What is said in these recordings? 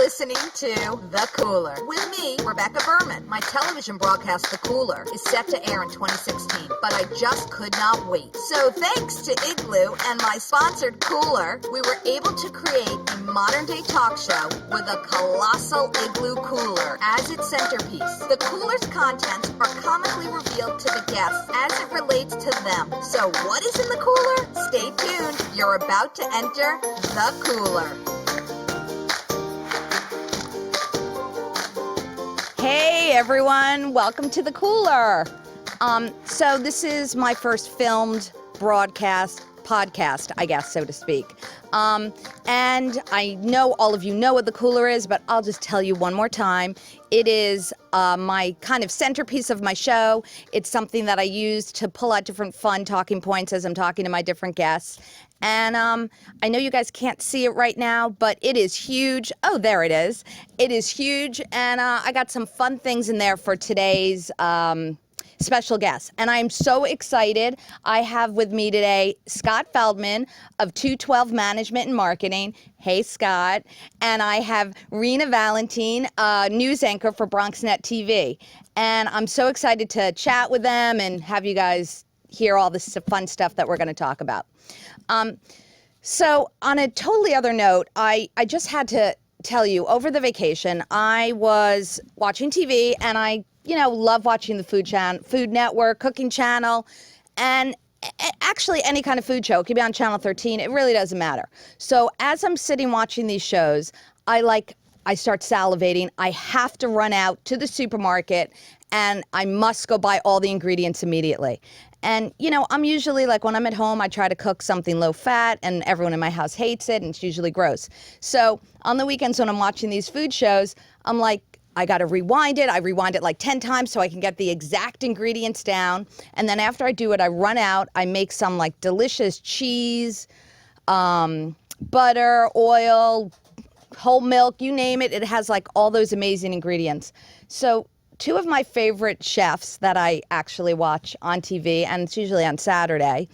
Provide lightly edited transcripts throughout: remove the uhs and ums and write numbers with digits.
listening to The Cooler with me, Rebecca Berman. My television broadcast, The Cooler, is set to air in 2016, but I just could not wait. So thanks to Igloo and my sponsored cooler, we were able to create a modern-day talk show with a colossal Igloo cooler as its centerpiece. The cooler's contents are comically revealed to the guests as it relates to them. So what is in the cooler? Stay tuned. You're about to enter The Cooler. Hey everyone, welcome to The Cooler. So this is my first filmed podcast, I guess, so to speak. And I know all of you know what The Cooler is, but I'll just tell you one more time. It is my kind of centerpiece of my show. It's something that I use to pull out different fun talking points as I'm talking to my different guests. And I know you guys can't see it right now, but it is huge. Oh, there it is. It is huge, and I got some fun things in there for today's special guest. And I'm so excited. I have with me today Scott Feldman of 212 Management and Marketing. Hey, Scott. And I have Rhina Valentin, news anchor for BronxNet TV. And I'm so excited to chat with them and have you guys hear all this fun stuff that we're going to talk about. So on a totally other note, I just had to tell you, over the vacation, I was watching TV and I love watching the Food Network, Cooking Channel, and actually any kind of food show. It could be on Channel 13. It really doesn't matter. So as I'm sitting watching these shows, I start salivating. I have to run out to the supermarket and I must go buy all the ingredients immediately. And, I'm usually when I'm at home, I try to cook something low fat and everyone in my house hates it and it's usually gross. So on the weekends when I'm watching these food shows, I'm like, I got to rewind it. I rewind it 10 times so I can get the exact ingredients down. And then after I do it, I run out. I make some delicious cheese, butter, oil, whole milk, you name it. It has all those amazing ingredients. So two of my favorite chefs that I actually watch on TV, and it's usually on Saturday,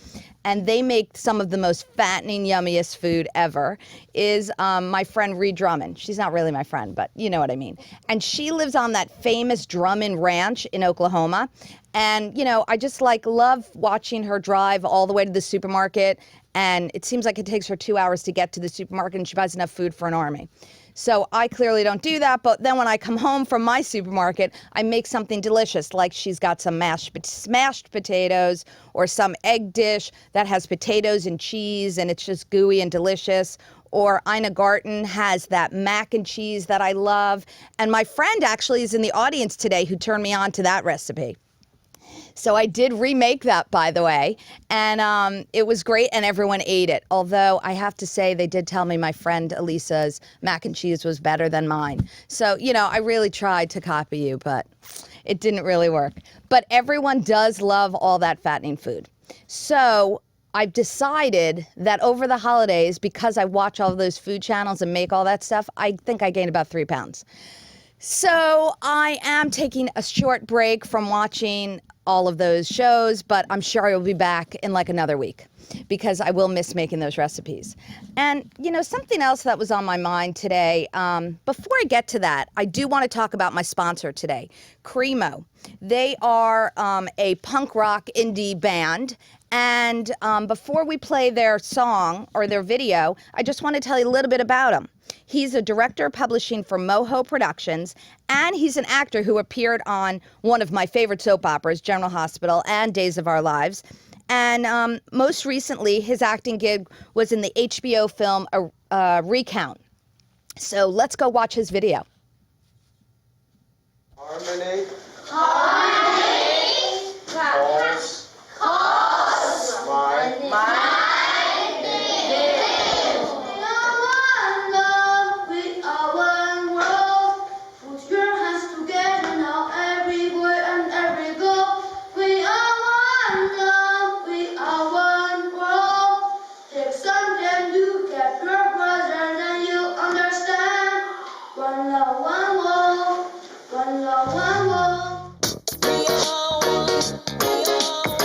and they make some of the most fattening, yummiest food ever, is my friend Rhea Drummond. She's not really my friend, but you know what I mean. And she lives on that famous Drummond Ranch in Oklahoma. And, I just love watching her drive all the way to the supermarket. And it seems like it takes her 2 hours to get to the supermarket and she buys enough food for an army. So I clearly don't do that, but then when I come home from my supermarket, I make something delicious, like she's got some smashed potatoes or some egg dish that has potatoes and cheese and it's just gooey and delicious. Or Ina Garten has that mac and cheese that I love. And my friend actually is in the audience today who turned me on to that recipe. So I did remake that, by the way, and it was great and everyone ate it. Although I have to say they did tell me my friend Elisa's mac and cheese was better than mine. So, I really tried to copy you, but it didn't really work. But everyone does love all that fattening food. So I've decided that over the holidays, because I watch all those food channels and make all that stuff, I think I gained about 3 pounds. So I am taking a short break from watching all of those shows, but I'm sure I will be back in another week because I will miss making those recipes. And, something else that was on my mind today, before I get to that, I do want to talk about my sponsor today, Cremo. They are a punk rock indie band. And before we play their song or their video, I just want to tell you a little bit about them. He's a director of publishing for Moho Productions, and he's an actor who appeared on one of my favorite soap operas, General Hospital and Days of Our Lives. And most recently, his acting gig was in the HBO film Recount. So let's go watch his video. Harmony. Calls. My. One love, one love. We are one.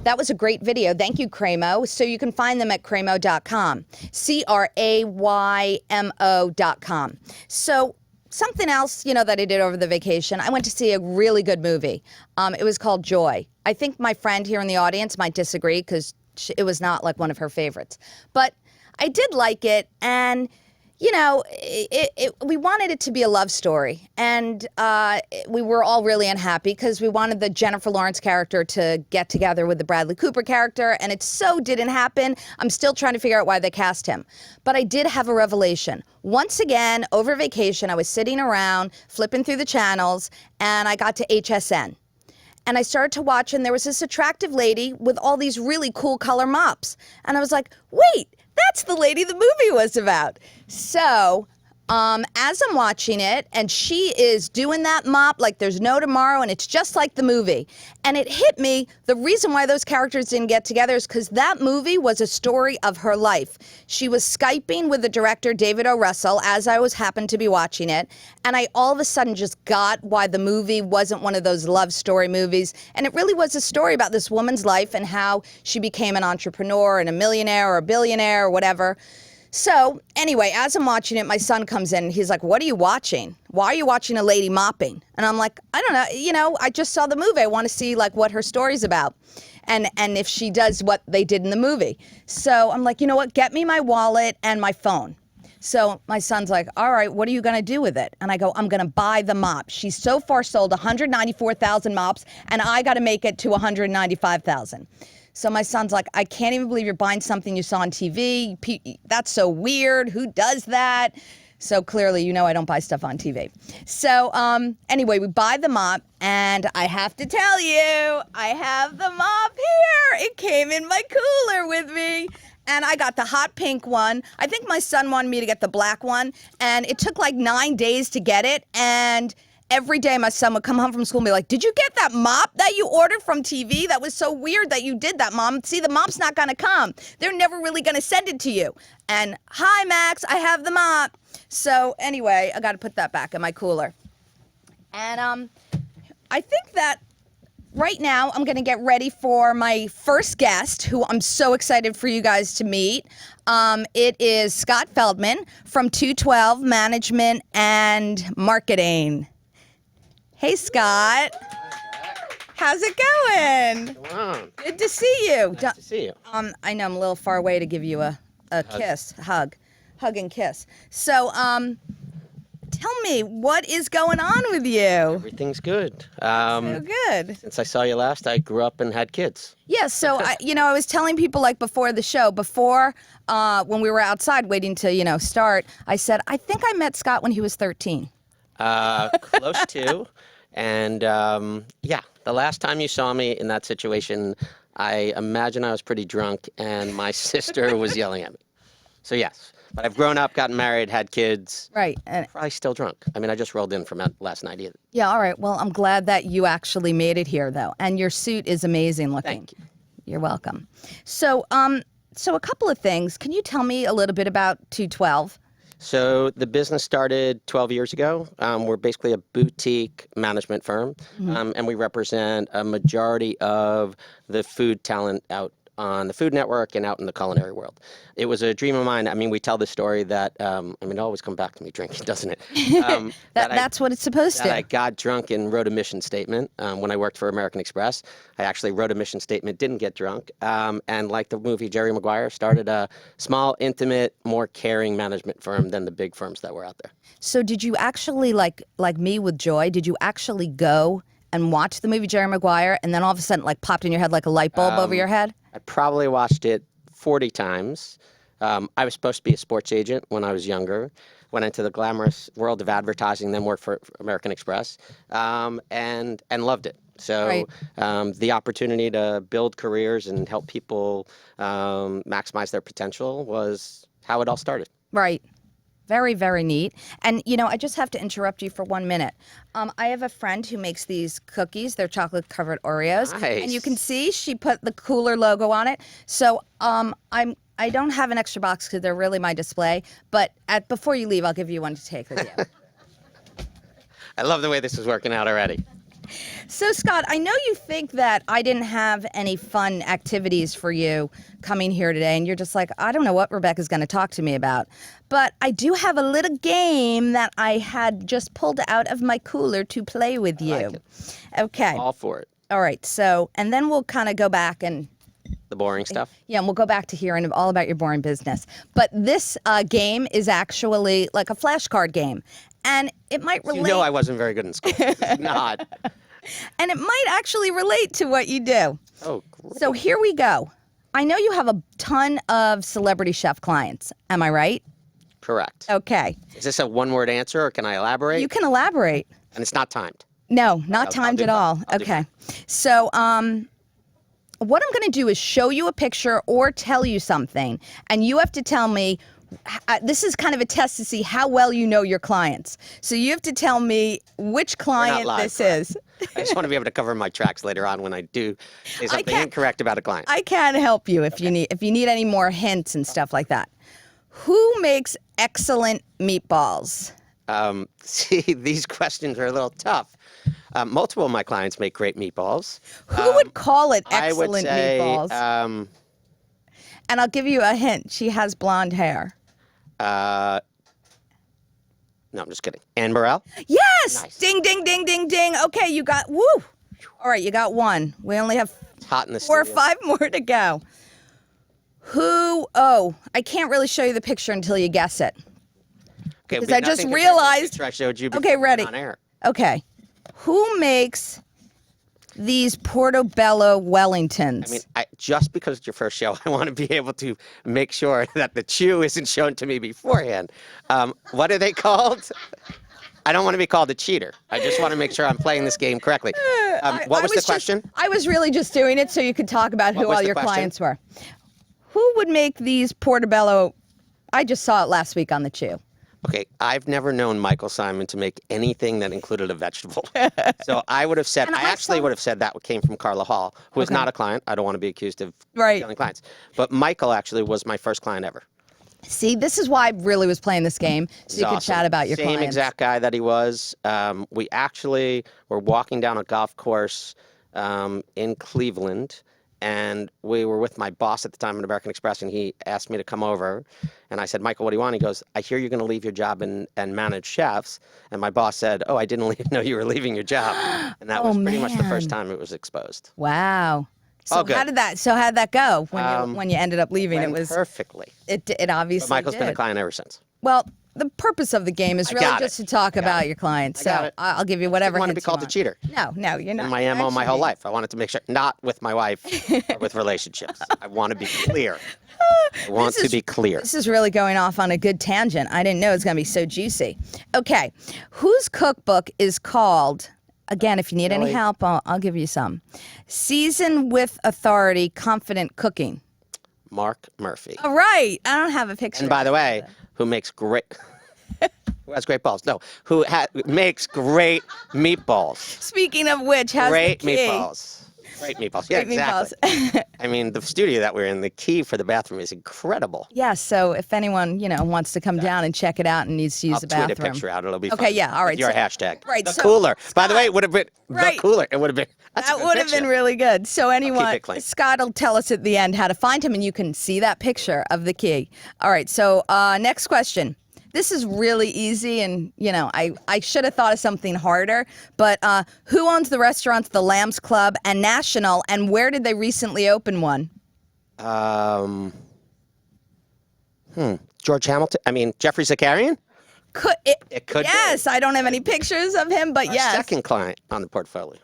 That was a great video. Thank you, Craymo. So you can find them at craymo.com, CRAYMO.com. So something else, that I did over the vacation, I went to see a really good movie. It was called Joy. I think my friend here in the audience might disagree because it was not like one of her favorites. But I did like it, and we wanted it to be a love story, and we were all really unhappy because we wanted the Jennifer Lawrence character to get together with the Bradley Cooper character, and it so didn't happen. I'm still trying to figure out why they cast him. But I did have a revelation. Once again, over vacation, I was sitting around, flipping through the channels, and I got to HSN. And I started to watch, and there was this attractive lady with all these really cool color mops. And I was like, wait, that's the lady the movie was about. So as I'm watching it, and she is doing that mop like there's no tomorrow, and it's just like the movie. And it hit me, the reason why those characters didn't get together is because that movie was a story of her life. She was Skyping with the director, David O. Russell, as I happened to be watching it. And I all of a sudden just got why the movie wasn't one of those love story movies. And it really was a story about this woman's life and how she became an entrepreneur and a millionaire or a billionaire or whatever. So anyway, as I'm watching it, my son comes in and he's like, what are you watching? Why are you watching a lady mopping? And I'm like, I don't know. I just saw the movie. I want to see like what her story's about and if she does what they did in the movie. So I'm like, you know what? Get me my wallet and my phone. So my son's like, all right, what are you going to do with it? And I go, I'm going to buy the mop. She's so far sold 194,000 mops, and I got to make it to 195,000. So my son's like, I can't even believe you're buying something you saw on TV. That's so weird. Who does that? So clearly, I don't buy stuff on TV. So anyway, we buy the mop, and I have to tell you, I have the mop here. It came in my cooler with me. And I got the hot pink one. I think my son wanted me to get the black one. And it took like 9 days to get it. And every day my son would come home from school and be like, did you get that mop that you ordered from TV? That was so weird that you did that, Mom. See, the mop's not going to come. They're never really going to send it to you. And hi, Max, I have the mop. So anyway, I got to put that back in my cooler. And I think that right now I'm going to get ready for my first guest, who I'm so excited for you guys to meet. It is Scott Feldman from 212 Management and Marketing. Hey, Scott. How's it going? Come on. Good to see you. Nice to see you. I know I'm a little far away to give you a kiss, hug and kiss. So, tell me, what is going on with you? Everything's good. So good. Since I saw you last, I grew up and had kids. Yeah, so I was telling people like before the show, when we were outside waiting to, start, I said, I think I met Scott when he was 13. Close to. And the last time you saw me in that situation, I imagine I was pretty drunk and my sister was yelling at me. So yes, but I've grown up, gotten married, had kids. Right. Probably still drunk. I mean, I just rolled in from last night either. Yeah, all right. Well, I'm glad that you actually made it here, though. And your suit is amazing looking. Thank you. You're welcome. So, so a couple of things. Can you tell me a little bit about 212? So the business started 12 years ago. We're basically a boutique management firm, and we represent a majority of the food talent out on the Food Network and out in the culinary world. It was a dream of mine. I mean, we tell the story that, it always comes back to me drinking, doesn't it? That's what it's supposed to. I got drunk and wrote a mission statement when I worked for American Express. I actually wrote a mission statement, didn't get drunk, and like the movie Jerry Maguire, started a small, intimate, more caring management firm than the big firms that were out there. So did you actually, like me with Joy, did you actually go and watch the movie Jerry Maguire and then all of a sudden like popped in your head like a light bulb over your head? I probably watched it 40 times. I was supposed to be a sports agent when I was younger. Went into the glamorous world of advertising, then worked for American Express, and loved it. So right. The opportunity to build careers and help people maximize their potential was how it all started. Right. Very, very neat. And, I just have to interrupt you for 1 minute. I have a friend who makes these cookies. They're chocolate-covered Oreos. Nice. And you can see she put the Cooler logo on it. So I don't have an extra box because they're really my display. But before you leave, I'll give you one to take with you. I love the way this is working out already. So, Scott, I know you think that I didn't have any fun activities for you coming here today, and you're just like, I don't know what Rebecca's going to talk to me about. But I do have a little game that I had just pulled out of my cooler to play with you. like it. Okay. All for it. All right. So, and then we'll kind of go back and The boring stuff. yeah, and we'll go back to hearing all about your boring business. But this game is actually like a flashcard game. And it might relate. You know I wasn't very good in school. It's not. And it might actually relate to what you do. Oh, great. So here we go. I know you have a ton of celebrity chef clients. Am I right? Correct. Okay. Is this a one-word answer, or can I elaborate? You can elaborate. And it's not timed. No, not I'll timed do at fine. all. I'll do Okay. So, what I'm going to do is show you a picture or tell you something, and you have to tell me. This is kind of a test to see how well you know your clients. So you have to tell me which client live, this correct? is. I just want to be able to cover my tracks later on when I do say something incorrect about a client. I can help you if you need any more hints and stuff like that. Who makes excellent meatballs? See, these questions are a little tough. Multiple of my clients make great meatballs. Who would call it I would excellent say, meatballs? And I'll give you a hint. She has blonde hair. no, I'm just kidding. Anne Burrell? Yes! Nice. Ding, ding, ding, ding, ding. Okay, you got, woo! All right, you got one. We only have It's hot in the 4 or studio. 5 more to go. I can't really show you the picture until you guess it. Okay, because we I have just nothing compared to the realized- picture I showed you Okay, before we ready. went on air. Okay. Who makes these Portobello Wellingtons? I mean, just because it's your first show, I want to be able to make sure that the chew isn't shown to me beforehand. What are they called? I don't want to be called a cheater. I just want to make sure I'm playing this game correctly. What was the question? I was really just doing it so you could talk about What who was all the your question? clients were. Who would make these Portobello? I just saw it last week on the Chew. Okay, I've never known Michael Simon to make anything that included a vegetable. So I would have said, And I I actually saw- would have said that came from Carla Hall, who is Okay. not a client. I don't want to be accused of Right. stealing clients. But Michael actually was my first client ever. See, this is why I really was playing this game, so He's you could awesome. chat about your Same clients. exact guy that he was. We actually were walking down a golf course in Cleveland, and we were with my boss at the time at American Express, and he asked me to come over. And I said, Michael, what do you want? He goes, I hear you're going to leave your job and manage chefs. And my boss said, oh, I didn't know you were leaving your job. And that was pretty much the first man. time it was exposed. Wow. So All good. how'd that go when you ended up leaving? Went it was perfectly. it obviously But Michael's did. been a client ever since. Well, the purpose of the game is I really got just it. to talk I got about it. your clients. I So got it. I'll give you whatever. I didn't want to be hints you called a want. cheater. No, you're not. In my MO my whole life. I wanted to make sure, not with my wife, but with relationships. I want to be clear. I want to be clear. This is really going off on a good tangent. I didn't know it was going to be so juicy. Okay, whose cookbook is called? Again, if you need any Really? help, I'll give you some. Season with Authority, Confident Cooking. Mark Murphy. All right. I don't have a picture. And by the way, who makes great, who has great balls? No, who makes great meatballs. Speaking of which, how's Great the key? meatballs. Great meatballs. Yeah, Great exactly. meatballs. I mean, the studio that we're in, the key for the bathroom is incredible. Yeah, so if anyone, wants to come down and check it out and needs to use I'll the tweet bathroom. a picture out. It'll be Okay, fun. yeah, all right, With your so- hashtag. right, The so- cooler. By the way, it would have been Right. the cooler. It would have been. That's a That good would have been picture. really good. So anyone, it clean. Scott will tell us at the end how to find him, and you can see that picture of the key. All right. So next question. This is really easy, and I should have thought of something harder. But who owns the restaurants, the Lambs Club and National, and where did they recently open one? George Hamilton. I mean, Jeffrey Zakarian. It could be. Yes, I don't have any pictures of him, but Our yes. second client on the portfolio.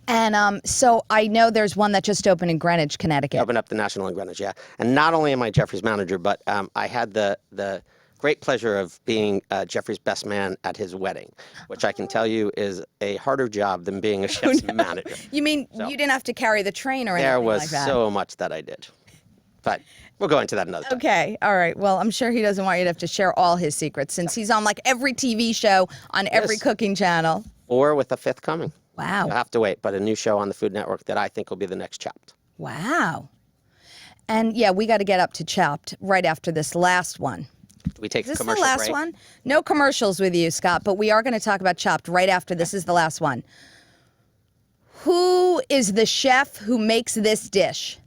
And so I know there's one that just opened in Greenwich, Connecticut. Opened up the National in Greenwich, yeah. And not only am I Jeffrey's manager, but I had the great pleasure of being Jeffrey's best man at his wedding, which I can tell you is a harder job than being a chef's manager. You mean you didn't have to carry the train or anything There was like that? so much that I did. But we'll go into that another time. Okay, all right. Well, I'm sure he doesn't want you to have to share all his secrets since he's on like every TV show on every Yes. cooking channel. Or with a fifth coming. Wow. You'll have to wait, but a new show on the Food Network that I think will be the next Chopped. Wow. And yeah, we got to get up to Chopped right after this last one. Do we take Is this a the commercial last break? one? No commercials with you, Scott, but we are going to talk about Chopped right after this is the last one. Who is the chef who makes this dish?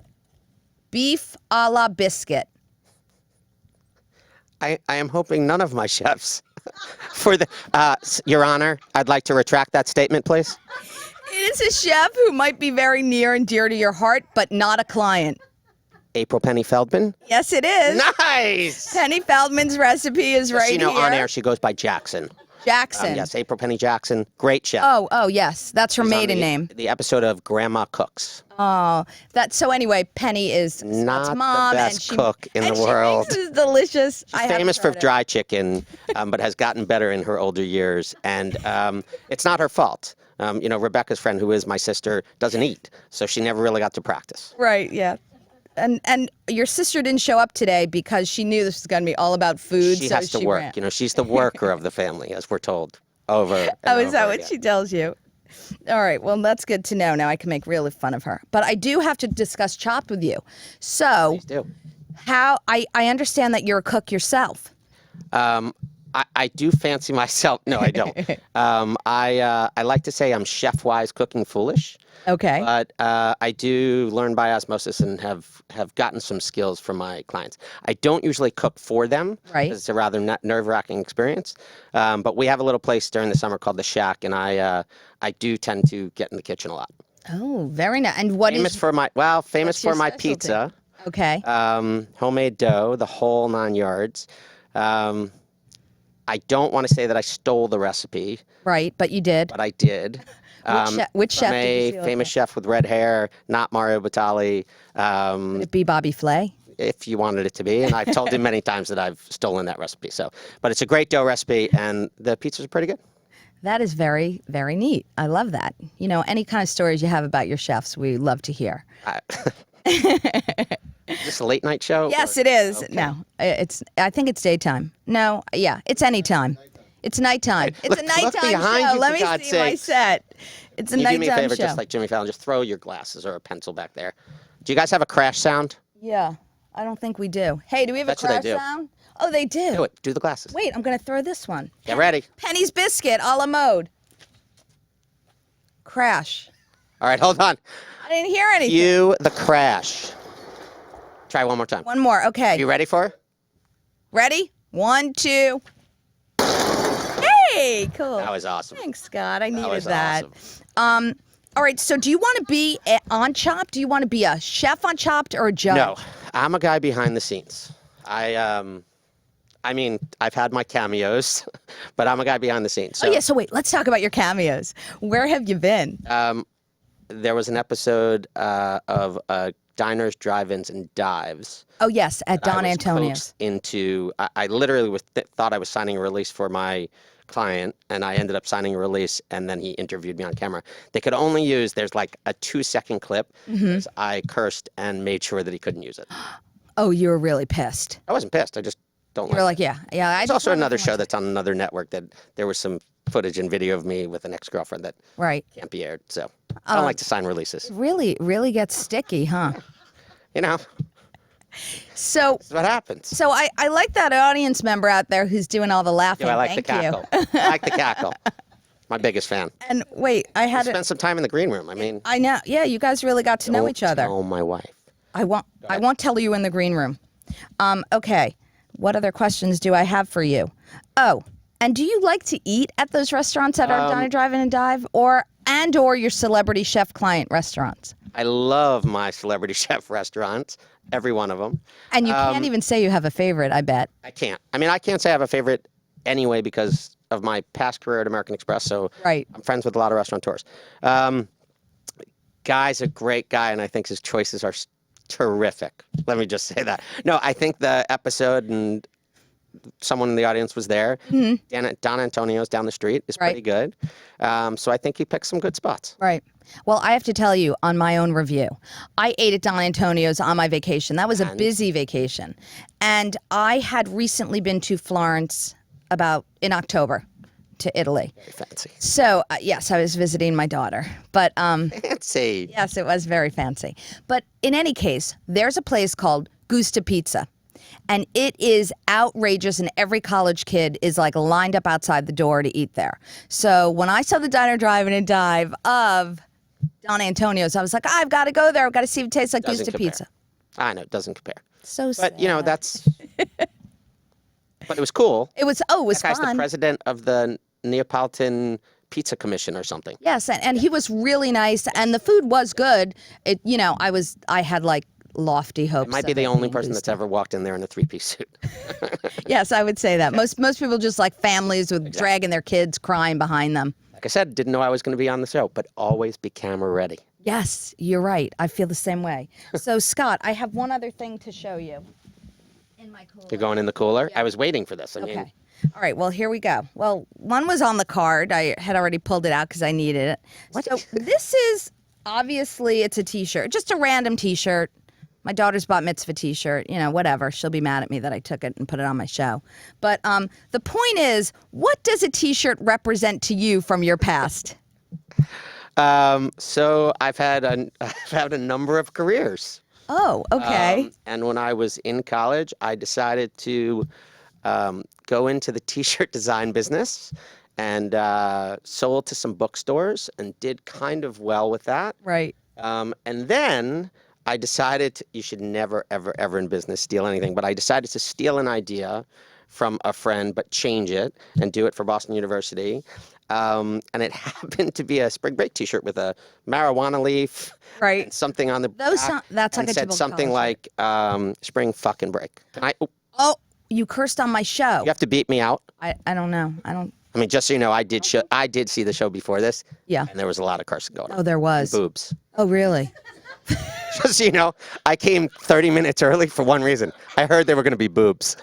Beef a la biscuit. I am hoping none of my chefs. For the Your Honor, I'd like to retract that statement, please. It is a chef who might be very near and dear to your heart, but not a client. April Penny Feldman. Yes, it is. Nice. Penny Feldman's recipe is right here. On air she goes by Jackson. Jackson. Yes, April Penny Jackson, great chef. Oh, yes, that's her maiden name. The episode of Grandma Cooks. Oh, so anyway, Penny is Not Scott's mom, the best cook in the She world. makes this delicious. She's famous for dry chicken, but has gotten better in her older years, and it's not her fault. Rebecca's friend, who is my sister, doesn't eat, so she never really got to practice. Right, yeah. And your sister didn't show up today because she knew this was going to be all about food. She so has to she work. ran. She's the worker of the family, as we're told over. And Is that over what again. she tells you? All right, well, that's good to know. Now I can make really fun of her. But I do have to discuss Chopped with you. So, Please do. I understand that you're a cook yourself. I do fancy myself. No, I don't. I like to say I'm chef-wise cooking foolish. Okay. But I do learn by osmosis and have gotten some skills from my clients. I don't usually cook for them. Right. Because it's a rather nerve-wracking experience. But we have a little place during the summer called The Shack, and I do tend to get in the kitchen a lot. Oh, very nice. And what Famous is for my what's your my specialty? pizza. Okay. Homemade dough, the whole 9 yards. I don't want to say that I stole the recipe, Right, but you did. but I did. Which chef From did you a steal it famous chef with red hair, not Mario Batali, Would it be Bobby Flay? if you wanted it to be. And I've told him many times that I've stolen that recipe. But it's a great dough recipe, and the pizzas are pretty good. That is very, very neat. I love that. Any kind of stories you have about your chefs, we love to hear. Is this a late night show? Yes, or- it is. Okay. No, I think it's daytime. No, yeah, it's anytime. It's nighttime. It's a look nighttime behind show. you, Let for me God's see my sakes. set. It's a Can you do nighttime me a favor, show. just like Jimmy Fallon, just throw your glasses or a pencil back there. Do you guys have a crash sound? Yeah, I don't think we do. Hey, do we have Bet a you they crash do. sound? Oh, they do. Do it. Do the glasses. Wait, I'm going to throw this one. Get ready. Penny's Biscuit a la mode. Crash. All right, hold on. I didn't hear anything. Cue the crash. Try one more time. One more. Okay. You ready for it? Ready? 1, 2. Hey, cool. That was awesome. Thanks, Scott. I needed was that. awesome. All right. So, do you want to be on Chopped? Do you want to be a chef on Chopped or a judge? No, I'm a guy behind the scenes. I mean, I've had my cameos, but I'm a guy behind the scenes. So, Oh yeah. So wait, let's talk about your cameos. Where have you been? there was an episode of Diners, Drive-Ins, and Dives. Oh yes, at Don I was Antonio's. coaxed into. I literally thought I was signing a release for my client, and I ended up signing a release, and then he interviewed me on camera. They could only use, there's like a 2-second clip, because I cursed and made sure that he couldn't use it. Oh, you were really pissed. I wasn't pissed. I just don't You were like like, it. yeah. I There's just also wanted another to show watch it. that's on another network that there was some footage and video of me with an ex-girlfriend that Right. can't be aired. So I don't like to sign releases. Really gets sticky, huh? You know, So that's what happens. So I like that audience member out there who's doing all the laughing. I like the Thank you. cackle. I like the cackle. My biggest fan. And wait, I had Spend some time in the green room. I mean, I know. Yeah, you guys really got to know each other. Oh, my wife. I won't tell you in the green room. Okay. What other questions do I have for you? Oh, and do you like to eat at those restaurants that are Diner Drive-In and Dive, or your celebrity chef client restaurants? I love my celebrity chef restaurants, every one of them. And you can't even say you have a favorite, I bet. I can't. I mean, I can't say I have a favorite anyway because of my past career at American Express. So Right. I'm friends with a lot of restaurateurs. Guy's a great guy, and I think his choices are terrific. Let me just say that. No, I think the episode, and someone in the audience was there, Don Antonio's down the street, is pretty good. So I think he picked some good spots. Right. Well, I have to tell you, on my own review, I ate at Don Antonio's on my vacation. That was a busy vacation. And I had recently been to Florence in October to Italy. Very fancy. So, yes, I was visiting my daughter. But Fancy. yes, it was very fancy. But in any case, there's a place called Gusta Pizza. And it is outrageous, and every college kid is like lined up outside the door to eat there. So when I saw the Diner Drive-In and Dive of Don Antonio's. I was like, I've got to go there. I've got to see if it tastes like Doesn't Gusta compare. pizza. I know, it doesn't compare. So sad. But, you know, that's... But it was cool. It was That guy's the fun. president of the Neapolitan Pizza Commission or something. Yes, and he was really nice, and the food was good. I had like lofty hopes. I might be of the it only being person that's Gusta. ever walked in there in a three-piece suit. Yes, I would say that. Most people just like families with dragging their kids crying behind them. Like I said, didn't know I was going to be on the show, but always be camera ready. Yes, you're right. I feel the same way. So Scott, I have one other thing to show you. In my cooler. You're going in the cooler? I was waiting for this. I mean, Okay. All right, well, here we go. Well, one was on the card. I had already pulled it out because I needed it. What? So this is, obviously, it's a T-shirt. Just a random T-shirt. My daughter's bat mitzvah T-shirt. You know, whatever. She'll be mad at me that I took it and put it on my show. But the point is, what does a T-shirt represent to you from your past? so I've had a number of careers. Oh, okay. And when I was in college, I decided to go into the T-shirt design business and sold to some bookstores and did kind of well with that. Right. And then I decided you should never, ever, ever in business steal anything. But I decided to steal an idea from a friend, but change it and do it for Boston University. And it happened to be a spring break T-shirt with a marijuana leaf, Right. and something on the Those back, sound- that's like and a said typical something college like spring fucking break. Can I? Oh, Oh, you cursed on my show. you have to beat me out. I don't know. I don't. I mean, just so you know, I did see the show before this. Yeah. And there was a lot of cursing going on. Oh, there was. And boobs. Oh, really? Just so you know, I came 30 minutes early for one reason. I heard there were going to be boobs.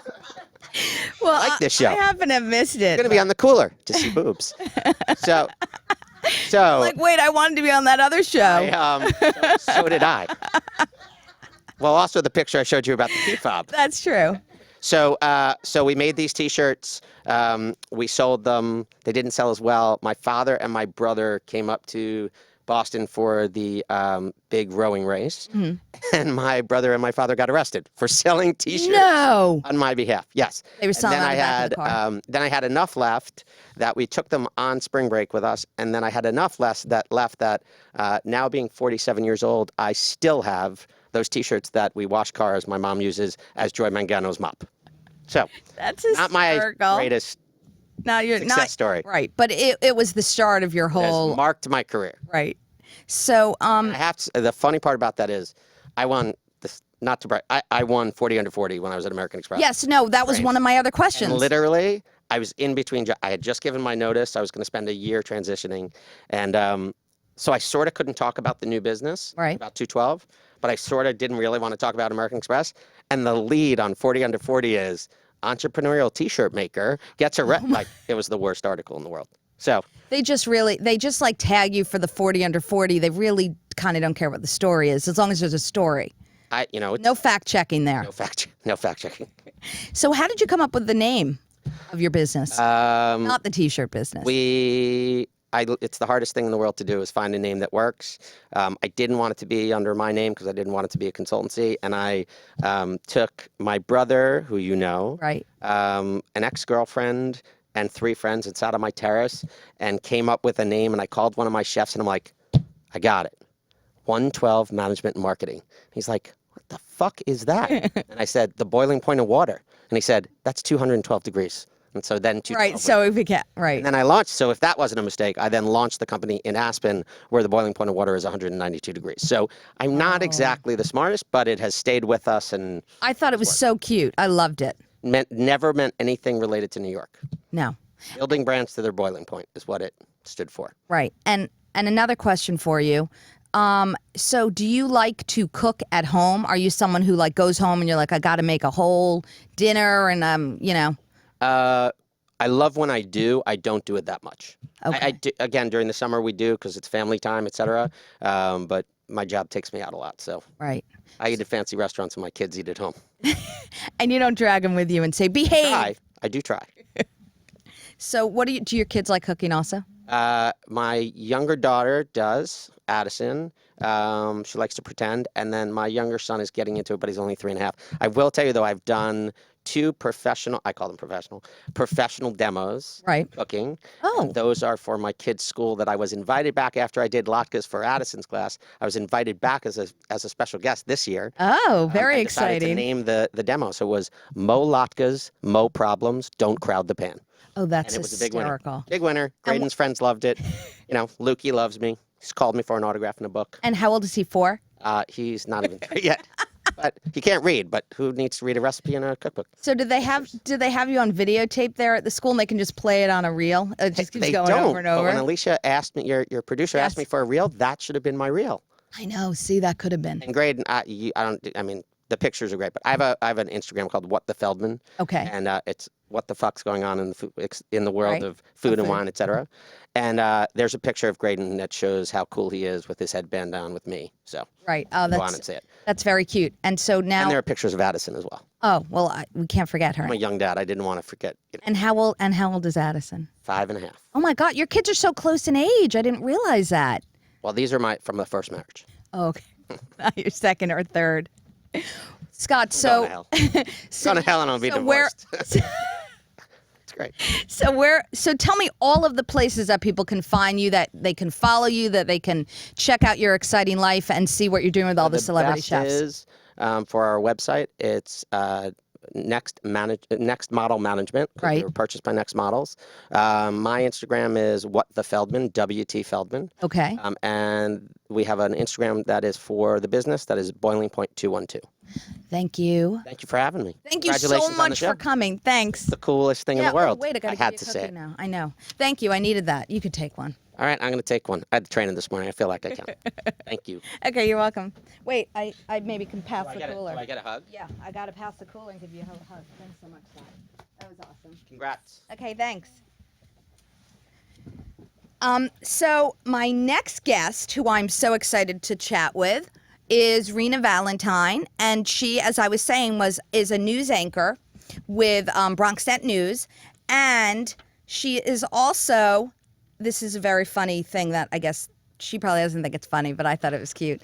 Well, I like this show. I happen to have missed it. I'm going to be on the cooler to see boobs. So, Like, wait, I wanted to be on that other show. so did I. Well, also the picture I showed you about the key fob. That's true. So we made these T-shirts. We sold them. They didn't sell as well. My father and my brother came up to Boston for the big rowing race, and my brother and my father got arrested for selling T-shirts No. on my behalf. Yes, They were selling and then out the back of the car. then I had enough left that we took them on spring break with us, and then I had enough left that now being 47 years old, I still have those T-shirts that we wash cars. My mom uses as Joy Mangano's mop. So That's not my hysterical. greatest Now you're success not story. right, but it was the start of your It whole has marked my career. right. So I have to, the funny part about that is I won this, not to brag, I won 40 under 40 when I was at American Express. yes, no, that was Right. one of my other questions. And literally, I was in between. I had just given my notice. I was going to spend a year transitioning. And so I sort of couldn't talk about the new business, Right. about 212, but I sort of didn't really want to talk about American Express. And the lead on 40 under 40 is entrepreneurial T-shirt maker gets arrested. Like, it was the worst article in the world. So They just like tag you for the 40 under 40. They really kind of don't care what the story is, as long as there's a story. it's No fact checking there. no fact checking. So how did you come up with the name of your business? Not the T-shirt business. It's the hardest thing in the world to do is find a name that works. I didn't want it to be under my name because I didn't want it to be a consultancy. And I took my brother, who you know, Right. an ex-girlfriend, and 3 friends and sat on my terrace and came up with a name. And I called one of my chefs and I'm like, I got it. 112 Management and Marketing. He's like, what the fuck is that? And I said, the boiling point of water. And he said, that's 212 degrees. And so then 212 Right. So if we can, right. and then I launched. So if that wasn't a mistake, I then launched the company in Aspen, where the boiling point of water is 192 degrees. So I'm not exactly the smartest, but it has stayed with us and I thought it was so cute. I loved it. never meant anything related to New York. No. Building brands to their boiling point is what it stood for. Right. And another question for you. So do you like to cook at home? Are you someone who like goes home and you're like, I got to make a whole dinner and you know? I love when I do. I don't do it that much. Okay. I do, again, during the summer we do because it's family time, etc. But my job takes me out a lot, so Right. I eat at fancy restaurants and my kids eat at home. And you don't drag them with you and say, behave. I do try. So what do your kids like cooking also? My younger daughter does, Addison. She likes to pretend. And then my younger son is getting into it, but he's only 3.5. I will tell you, though, I've done 2 professional, I call them professional demos. Right. Cooking. Oh. And those are for my kids' school that I was invited back after I did latkes for Addison's class. I was invited back as a special guest this year. Oh, very I decided to exciting. name the demo. So it was Mo Latkes, Mo Problems, Don't Crowd the Pan. Oh, that's And it was a big winner. hysterical. Big winner. Graydon's friends loved it. You know, Lukey loves me. He's called me for an autograph in a book. And how old is he? 4? He's not even 3 yet. But he can't read, but who needs to read a recipe in a cookbook? So did they have you on videotape there at the school and they can just play it on a reel? It just keeps They going don't. over and over. But when Alicia asked me, your producer asked me for a reel, that should have been my reel. I know. See, that could have been. And Graydon, I mean, the pictures are great, but I have an Instagram called What the Feldman. Okay. And it's what the fuck's going on in the world Right. of food and wine, etc. And there's a picture of Graydon that shows how cool he is with his headband on with me. So Right. Oh, go on and see it. that's very cute. And so now. And there are pictures of Addison as well. Oh well, we can't forget her. I'm a young dad. I didn't want to forget. And how old is Addison? 5.5. Oh my God, your kids are so close in age. I didn't realize that. Well, these are from the first marriage. Oh, okay. Not your second or third. Scott, Going to hell. Going to hell and I'll be divorced. It's great. So tell me all of the places that people can find you, that they can follow you, that they can check out your exciting life and see what you're doing with all the celebrity best chefs. Is, for our website, it's Next Model Management. Right. We were purchased by Next Models. My Instagram is What the Feldman, WT Feldman. Okay. And we have an Instagram that is for the business, that is Boiling Point 212. Thank you. Thank you for having me. Thank you so Congratulations on the much show. for coming. Thanks. The coolest thing in Yeah, the world. Oh, wait, I had give to you a say cookie it. now. I know. Thank you. I needed that. You could take one. All right, I'm going to take one. I had the training this morning. I feel like I can. Thank you. Okay, you're welcome. Wait, I maybe can pass the cooler. Do I get a hug? Yeah, I got to pass the cooler and give you a hug. Thanks so much, Scott. That was awesome. Congrats. Okay, thanks. So my next guest, who I'm so excited to chat with, is Rhina Valentin, and she, as I was saying, is a news anchor with BronxNet News, and she is also. This is a very funny thing that I guess she probably doesn't think it's funny, but I thought it was cute.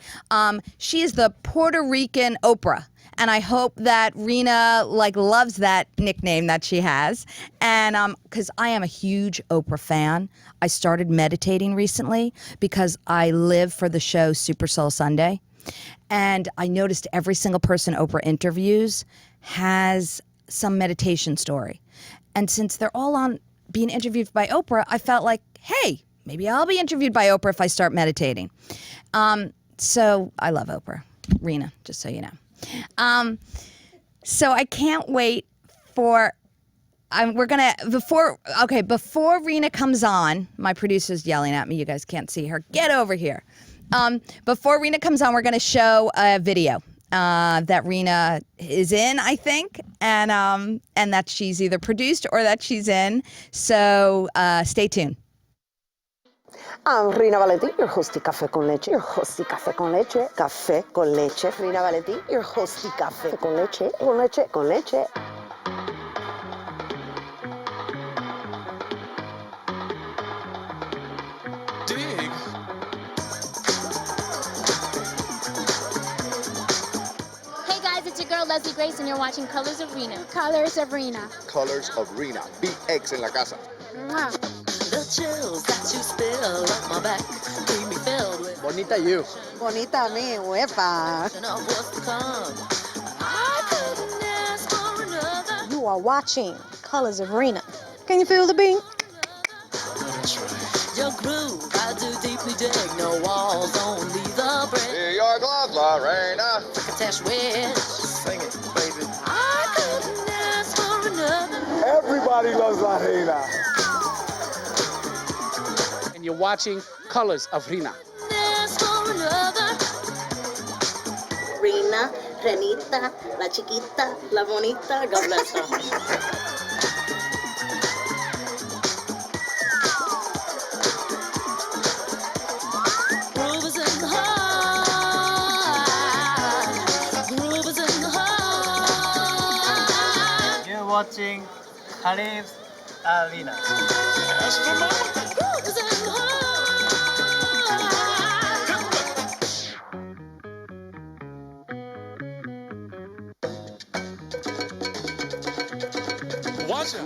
She is the Puerto Rican Oprah. And I hope that Rhina loves that nickname that she has. And because I am a huge Oprah fan. I started meditating recently because I live for the show Super Soul Sunday. And I noticed every single person Oprah interviews has some meditation story. And since they're all on being interviewed by Oprah, I felt like, hey, maybe I'll be interviewed by Oprah if I start meditating. So I love Oprah, Rhina, just so you know. So I can't wait for. Before Rhina comes on, my producer's yelling at me. You guys can't see her. Get over here. Before Rhina comes on, we're gonna show a video that Rhina is in, I think, and that she's either produced or that she's in. So stay tuned. I'm Rhina Valentin, your hosty Café con Leche. Your hosty Café con Leche. Café con Leche. Rhina Valentin, your hosty Café con Leche. Con leche, con leche. Dig. Hey guys, it's your girl Leslie Grace and you're watching Colors of Rhina. Colors of Rhina. Colors of Rhina. BX en la casa. Mwah. The chills that you spill up my back keep me filled with Bonita you. Bonita mi, huepa. vision of what's to come. I couldn't ask for another. You are watching Colors of Rhina. Can you feel the beat? Your groove, I do deeply dig. No walls, only the brick. New York love, Lorena. Attached with. Sing it, baby. I couldn't ask for another. Everybody loves Lorena. And you're watching Colors of Rhina. Ask for another. Rhina, Renita, la chiquita, la bonita, God bless her. Groove is in the heart. Groove is in the heart. You're watching Colors of Rhina. Groove is in the heart.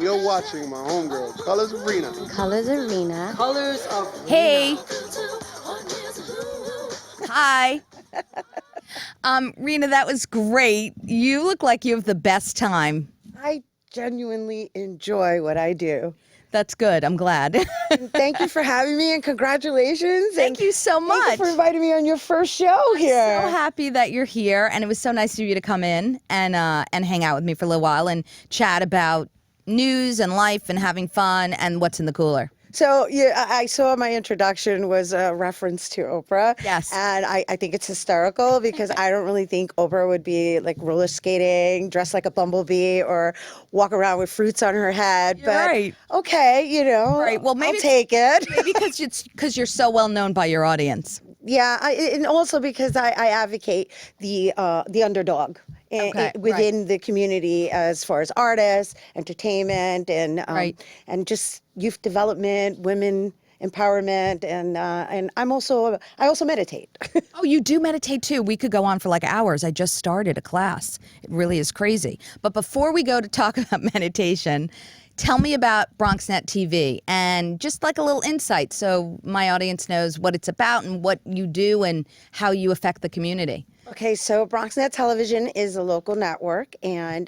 You're watching my homegirl, Colors of Rhina. Colors of Rhina. Colors of Hey. Hi. Rena, that was great. You look like you have the best time. I genuinely enjoy what I do. That's good. I'm glad. Thank you for having me and congratulations. Thank you so much. Thank you for inviting me on your first show here. So happy that you're here, and it was so nice of you to come in and hang out with me for a little while and chat about news and life and having fun and what's in the cooler. So yeah, I saw my introduction was a reference to Oprah. Yes. And I think it's hysterical because I don't really think Oprah would be like roller skating, dressed like a bumblebee, or walk around with fruits on her head. You're but right. Okay, you know, Right. Well, maybe I'll take it. Maybe because you're so well known by your audience. Yeah, and also because I advocate the underdog within the community as far as artists, entertainment, and and just youth development, women empowerment, and I also meditate. Oh, you do meditate too. We could go on for like hours. I just started a class. It really is crazy. But before we go to talk about meditation, tell me about BronxNet TV and just like a little insight so my audience knows what it's about and what you do and how you affect the community. Okay, so BronxNet Television is a local network, and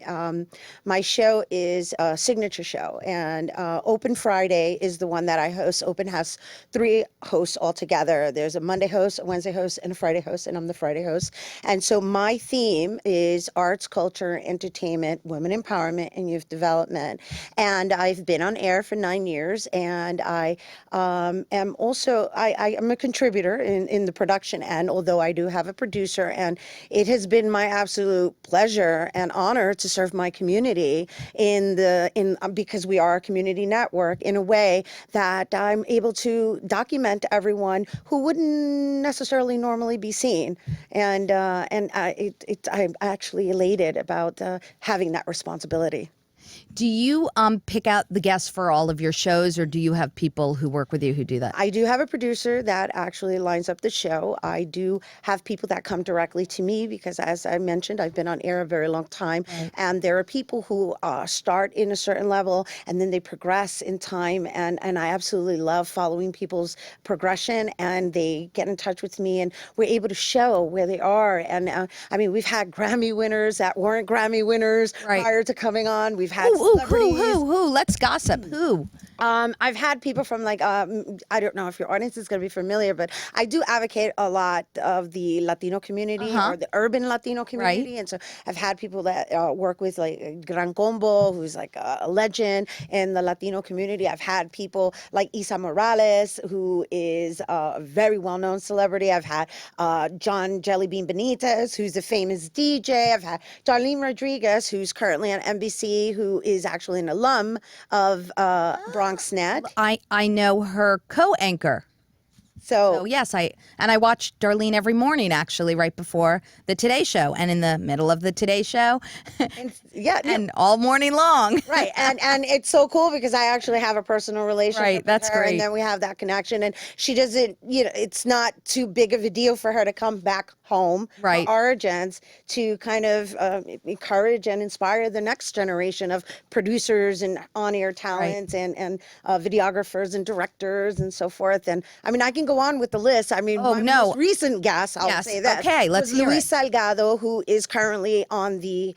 my show is a signature show. And Open Friday is the one that I host. Open has 3 hosts altogether. There's a Monday host, a Wednesday host, and a Friday host, and I'm the Friday host. And so my theme is arts, culture, entertainment, women empowerment, and youth development. And I've been on air for 9 years, and I am also, I'm a contributor in the production end, although I do have a producer, and it has been my absolute pleasure and honor to serve my community because we are a community network in a way that I'm able to document everyone who wouldn't necessarily normally be seen, and I'm actually elated about having that responsibility. Do you pick out the guests for all of your shows, or do you have people who work with you who do that? I do have a producer that actually lines up the show. I do have people that come directly to me because, as I mentioned, I've been on air a very long time. Right. And there are people who start in a certain level and then they progress in time. And I absolutely love following people's progression, and they get in touch with me and we're able to show where they are. And I mean, we've had Grammy winners that weren't Grammy winners prior to coming on. We've had celebrities. Who? Let's gossip. Who? I've had people from like, I don't know if your audience is going to be familiar, but I do advocate a lot of the Latino community or the urban Latino community. Right. And so I've had people that work with like Gran Combo, who's like a legend in the Latino community. I've had people like Isa Morales, who is a very well-known celebrity. I've had John Jellybean Benitez, who's a famous DJ. I've had Darlene Rodriguez, who's currently on NBC, who is actually an alum of BronxNet. I know her co-anchor. So yes, I watch Darlene every morning, actually, right before the Today Show and in the middle of the Today Show, and all morning long. Right, and it's so cool because I actually have a personal relationship with that's her, great. And then we have that connection, and she doesn't, it's not too big of a deal for her to come back home, right, origins, to kind of encourage and inspire the next generation of producers and on-air talents and videographers and directors and so forth. And I mean, I can go on with the list. I mean, my most recent guest, I'll say that. Okay, let's hear Luis Salgado, who is currently on the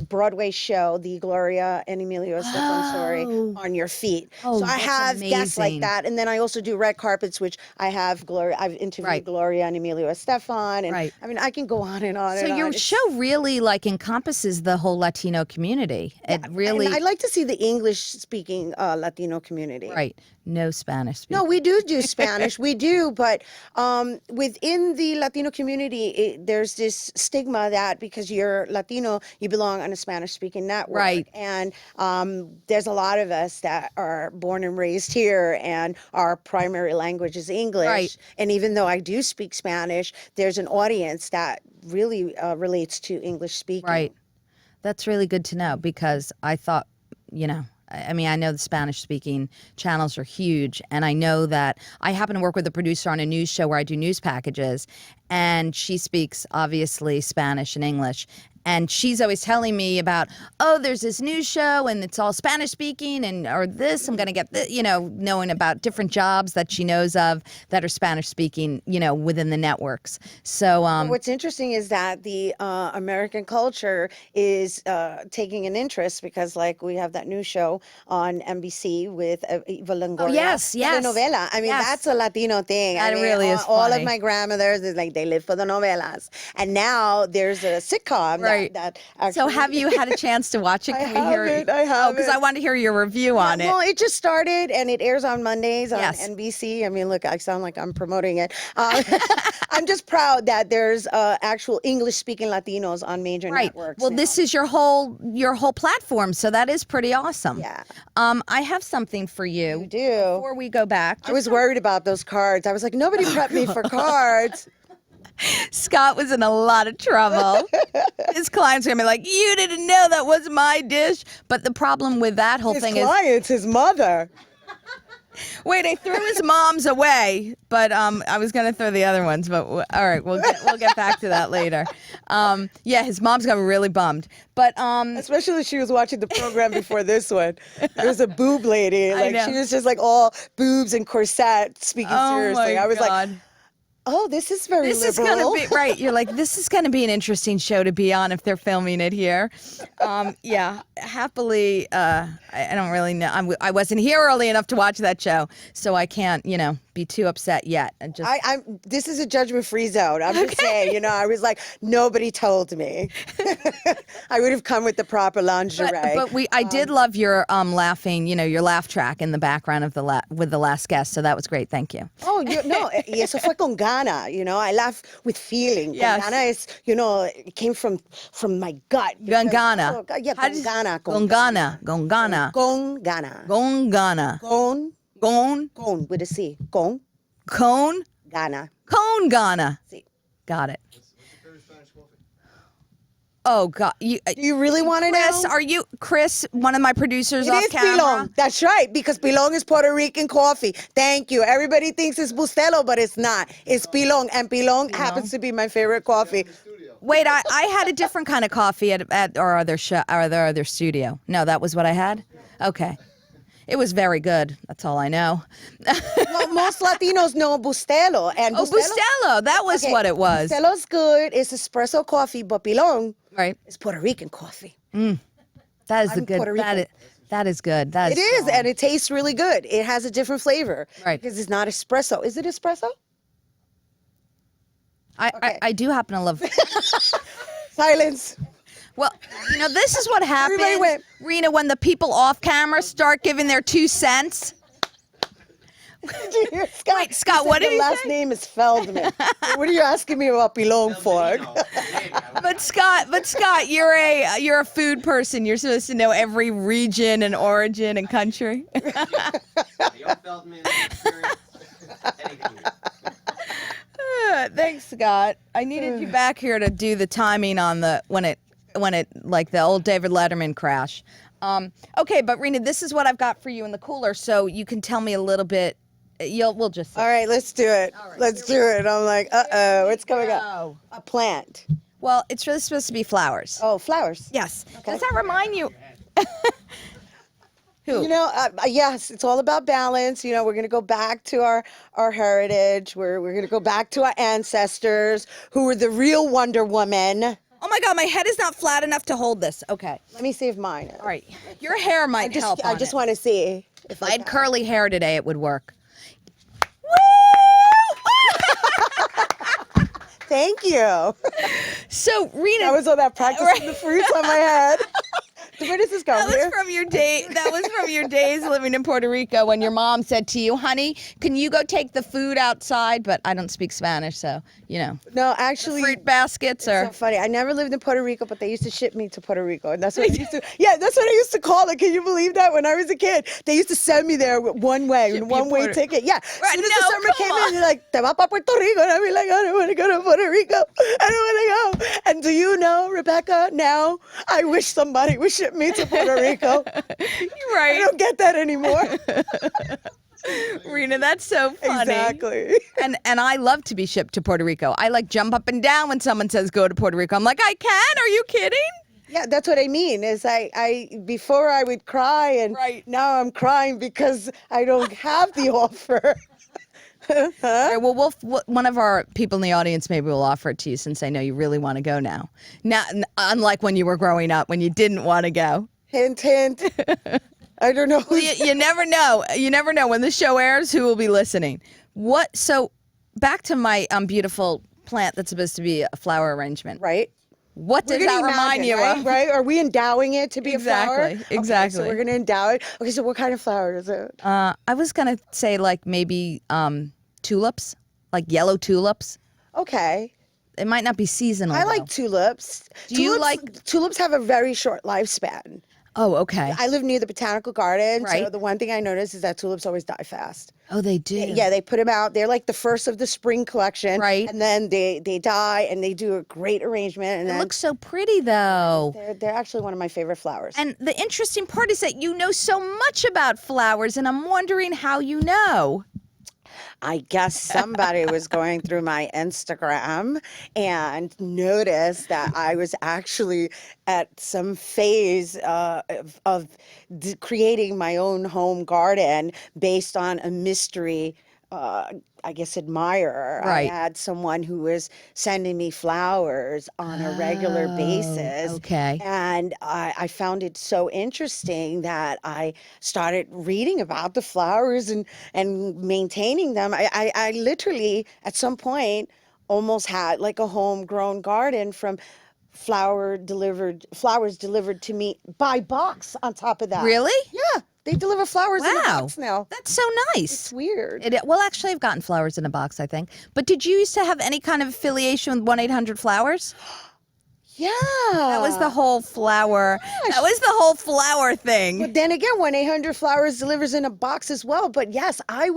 Broadway show, the Gloria and Emilio Estefan story, On Your Feet. So I have guests like that. And then I also do red carpets, which I have I've interviewed Gloria and Emilio Estefan. And I mean, I can go on and on and on. So your show really like encompasses the whole Latino community. It really. And I'd like to see the English-speaking Latino community. Right. No Spanish speaking. No, we do Spanish. We do, but within the Latino community, there's this stigma that because you're Latino, you belong on a Spanish-speaking network. Right. And there's a lot of us that are born and raised here, and our primary language is English. Right. And even though I do speak Spanish, there's an audience that really relates to English speaking. Right. That's really good to know because I thought, I mean, I know the Spanish-speaking channels are huge, and I know that I happen to work with a producer on a news show where I do news packages, and she speaks, obviously, Spanish and English, And she's always telling me about, oh, there's this new show and it's all Spanish speaking, and or this, I'm going to get this, knowing about different jobs that she knows of that are Spanish speaking, within the networks. So what's interesting is that the American culture is taking an interest because, like, we have that new show on NBC with Eva Longoria. Oh, yes. Telenovela. I mean, that's a Latino thing. That I mean, really is all of funny. my grandmothers is like, they live for the novelas. And now there's a sitcom that actually... So have you had a chance to watch it? I Can we hear haven't. I haven't. because I want to hear your review on it. Well, it just started and it airs on Mondays on NBC. I mean, look, I sound like I'm promoting it. I'm just proud that there's actual English-speaking Latinos on major networks. Well, this is your whole platform, so that is pretty awesome. Yeah. I have something for you. You do. Before we go back. I was worried about those cards. I was like, nobody prepped me for cards. Scott was in a lot of trouble. His clients are going to be like, you didn't know that was my dish. But the problem with that whole thing is... his mother. Wait, I threw his mom's away, but I was going to throw the other ones. But all right, we'll get back to that later. Yeah, his mom's got really bummed. But especially she was watching the program before this one. There was a boob lady. Like, she was just like all boobs and corset, speaking seriously. I was like, oh, this is very liberal. This is going to be, right, you're like, this is going to be an interesting show to be on if they're filming it here. Yeah, happily, I don't really know. I wasn't here early enough to watch that show, so I can't, be too upset yet. And just this is a judgment-free zone. I'm just saying, I was like, nobody told me. I would have come with the proper lingerie. But I did love your laughing, your laugh track in the background of with the last guest, so that was great. Thank you. Oh, no, y eso fue con gana, I laugh with feeling. Yes. Con gana is, it came from my gut. Con gana. Oh, yeah, con gana. Con gana. Con gana. Con gana. Con gana. Con with a C. Con gana. Con gana. Sí. Got it. Oh God! Do you really want to know? Chris, are you Chris? One of my producers it off is camera. Pilon. That's right, because Pilon is Puerto Rican coffee. Thank you. Everybody thinks it's Bustelo, but it's not. It's Pilon, and Pilon happens to be my favorite coffee. Wait, I had a different kind of coffee at our other show, or their other studio. No, that was what I had. Okay. It was very good. That's all I know. Well, most Latinos know Bustelo. And Bustelo. That was what it was. Bustelo's good. It's espresso coffee, but Pilon is Puerto Rican coffee. That is the good. That is good. It is, and it tastes really good. It has a different flavor. Right. Because it's not espresso. Is it espresso? I do happen to love... Silence. Well, this is what happens, Rhina, when the people off camera start giving their 2 cents. Scott, wait, Scott, what did he say? The last name is Feldman. What are you asking me about Pilon for? But Scott, you're a food person. You're supposed to know every region and origin and country. Feldman experience. Thanks, Scott. I needed you back here to do the timing on when it like the old David Letterman crash. Okay, but Rhina, this is what I've got for you in the cooler, so you can tell me a little bit. We'll just see. All right, let's do it. Let's do it. I'm like, what's coming up? A plant. Well, it's really supposed to be flowers. Oh, flowers. Yes. Okay. Does that remind you? Who? Yes, it's all about balance. We're going to go back to our heritage. We're going to go back to our ancestors who were the real Wonder Woman. Oh my God, my head is not flat enough to hold this. Okay. Let me see if mine is. All right. Your hair might help. I just want to see. If I had curly hair today, it would work. Thank you. So, Rhina. That was all that practicing the fruits on my head. Where does this go? That was from your days living in Puerto Rico when your mom said to you, honey, can you go take the food outside? But I don't speak Spanish, so, No, actually. Fruit baskets are. So funny. I never lived in Puerto Rico, but they used to ship me to Puerto Rico. And that's what I used to. Yeah, that's what I used to call it. Can you believe that? When I was a kid, they used to send me there one way ticket. Yeah. As soon as the summer came in, they're like, te va pa Puerto Rico. And I'd be like, I don't want to go to Puerto Rico. I don't want to go. And do you know, Rebecca, now I wish somebody would ship me to Puerto Rico. You're right. I don't get that anymore. Rhina, that's so funny. Exactly. And I love to be shipped to Puerto Rico. I like jump up and down when someone says go to Puerto Rico. I'm like, I can? Are you kidding? Yeah, that's what I mean. Is I before I would cry, and now I'm crying because I don't have the offer. All right, well, one of our people in the audience maybe will offer it to you since I know you really want to go now. Unlike when you were growing up when you didn't want to go. Hint, hint. I don't know. You never know. You never know when the show airs who will be listening. So back to my beautiful plant that's supposed to be a flower arrangement. Right. What does that remind you of? Right? Are we endowing it to be a flower? Exactly. Okay, so we're going to endow it. Okay, so what kind of flower is it? I was going to say like maybe tulips, like yellow tulips. Okay. It might not be seasonal. I like tulips. Do you like tulips? Have a very short lifespan. Oh, okay. I live near the botanical garden, so Right. the one thing I notice is that tulips always die fast. Oh, they do. Yeah, they put them out. They're like the first of the spring collection, Right. And then they die, and they do a great arrangement. And It then looks so pretty, though. they're actually one of my favorite flowers. And the interesting part is that you know so much about flowers, and I'm wondering how you know. I guess somebody was going through my Instagram and noticed that I was actually at some phase of creating my own home garden based on a mystery, I guess, admirer. Right. I had someone who was sending me flowers on a regular basis. Okay. And I found it so interesting that I started reading about the flowers and maintaining them. I literally, at some point, almost had like a homegrown garden from flowers delivered to me by box on top of that. Really? Yeah. They deliver flowers in a Wow. box now. That's so nice. It's weird. Well, actually, I've gotten flowers in a box, I think. But did you used to have any kind of affiliation with 1-800-Flowers? Yeah. That was the whole flower. That was the whole flower thing. But then again, 1-800-Flowers delivers in a box as well. But yes, I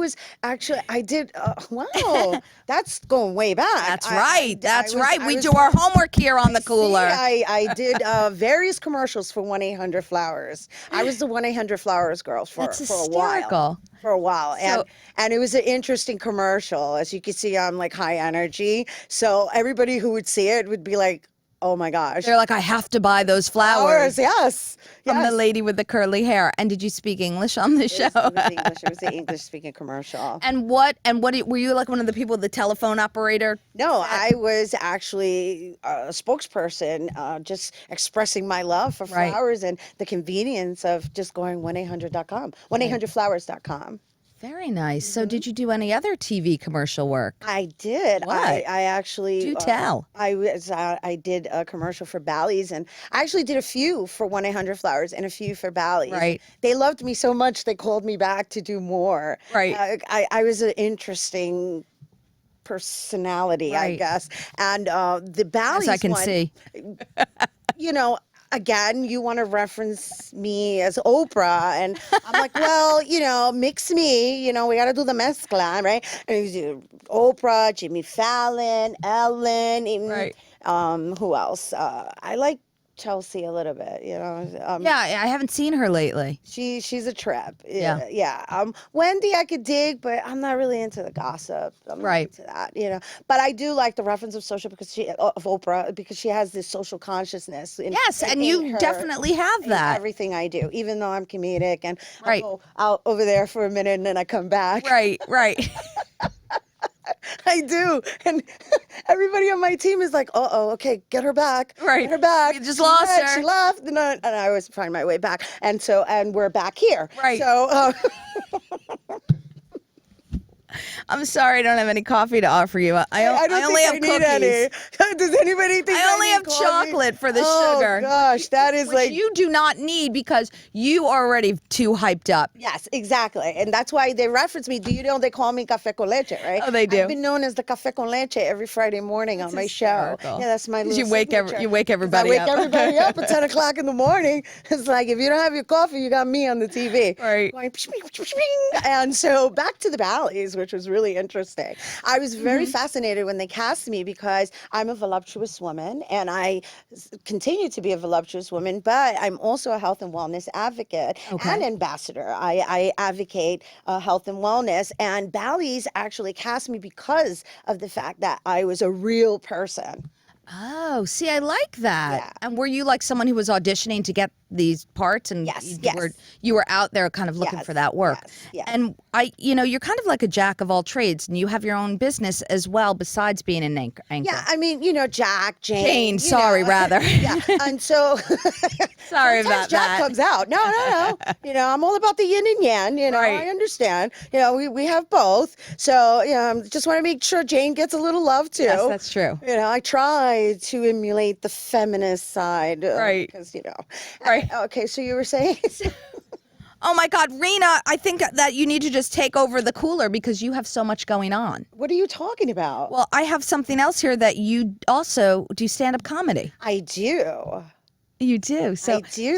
did. Wow, that's going way back. That's right. That's right. We was- do our homework here on the cooler. See, I did various commercials for 1-800-Flowers. I was the 1-800-Flowers girl for That's a while. hysterical. For a while, So- and it was an interesting commercial. As you can see, I'm like high energy, so everybody who would see it would be like, "Oh my gosh!" They're like, I have to buy those flowers. Yes. From the lady with the curly hair. And did you speak English on the show? It was the English speaking commercial. And were you like one of the people, the telephone operator? No, I was actually a spokesperson, just expressing my love for Right. flowers and the convenience of just going 1-800.com, 1-800-Flowers.com. Very nice. So did you do any other TV commercial work? I did. What? I actually Do tell. I did a commercial for Bally's, and I actually did a few for 1-800-Flowers and a few for Bally's. Right. They loved me so much they called me back to do more. Right. I was an interesting personality, I Right. guess. And the Bally's As I can one, see. you know, again, you want to reference me as Oprah. And I'm like, well, mix me. We got to do the mezcla, right? And you do Oprah, Jimmy Fallon, Ellen. Even, Right. Who else? I like Chelsea a little bit, Yeah, I haven't seen her lately. She's a trip. Yeah. Yeah. Wendy I could dig, but I'm not really into the gossip. I'm not Right. into that, But I do like the reference of Oprah because she has this social consciousness. Yes, and you definitely have in that. everything I do, even though I'm comedic and Right. I'll go out over there for a minute and then I come back. Right, right. I do. And everybody on my team is like, okay, get her back. Right. Get her back. You just She lost went, her. She left. And I always find my way back. And we're back here. Right. So, I'm sorry I don't have any coffee to offer you. I only have need cookies. any. Does anybody think I only need have coffee? chocolate for the Oh, sugar. gosh, that is Which like you do not need because you are already too hyped up. Yes, exactly. And that's why they reference me. Do you know they call me Café con Leche, right? Oh, they do? I've been known as the Café con Leche every Friday morning on my show. hysterical. Yeah, that's my 'Cause little you wake signature. you wake 'Cause everybody I wake up. everybody up at 10 o'clock in the morning. It's like, if you don't have your coffee, you got me on the TV. Right. Going, psh, psh, psh, psh, psh. And so back to the Bally's, which which was really interesting. I was very Mm-hmm. fascinated when they cast me because I'm a voluptuous woman and I continue to be a voluptuous woman, but I'm also a health and wellness advocate and ambassador. I advocate health and wellness, and Bally's actually cast me because of the fact that I was a real person. Oh, see, I like that. Yeah. And were you like someone who was auditioning to get these parts, and Yes, you were out there kind of looking for that work? yes. And you're kind of like a jack of all trades, and you have your own business as well besides being an anchor. Yeah, I mean, Jack, Jane. Jane, sorry, rather. Yeah, and so Sorry sometimes about Jack that. comes out. No. I'm all about the yin and yang. Right. I understand. We have both. So, just want to make sure Jane gets a little love too. Yes, that's true. I try to emulate the feminist side. Right. Because, Right. Okay, so you were saying? Oh my God, Rhina, I think that you need to just take over the cooler because you have so much going on. What are you talking about? Well, I have something else here that you also do stand-up comedy. I do. You do. So I do you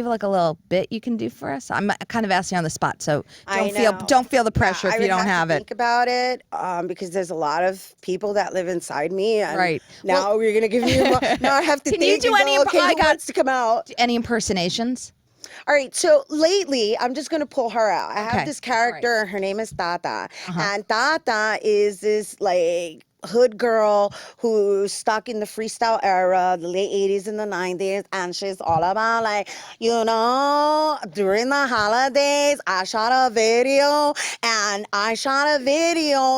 have like a little bit you can do for us? I'm kind of asking you on the spot, so don't feel the pressure if you don't have it. Think about it, because there's a lot of people that live inside me, and Right. now you're gonna give me. Now I have to Can think. you do any? Who wants to come out? Any impersonations? All right, so lately, I'm just going to pull her out. I Okay. have this character, her name is Tata. Uh-huh. And Tata is this like hood girl who's stuck in the freestyle era, the late 80s and the 90s, and she's all about like, during the holidays, I shot a video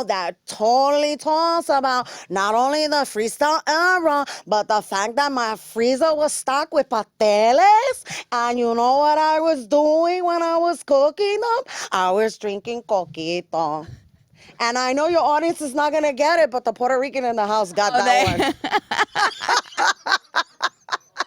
that totally talks about not only the freestyle era, but the fact that my freezer was stocked with pasteles, and you know what I was doing when I was cooking them? I was drinking coquito. And I know your audience is not going to get it, but the Puerto Rican in the house got that one.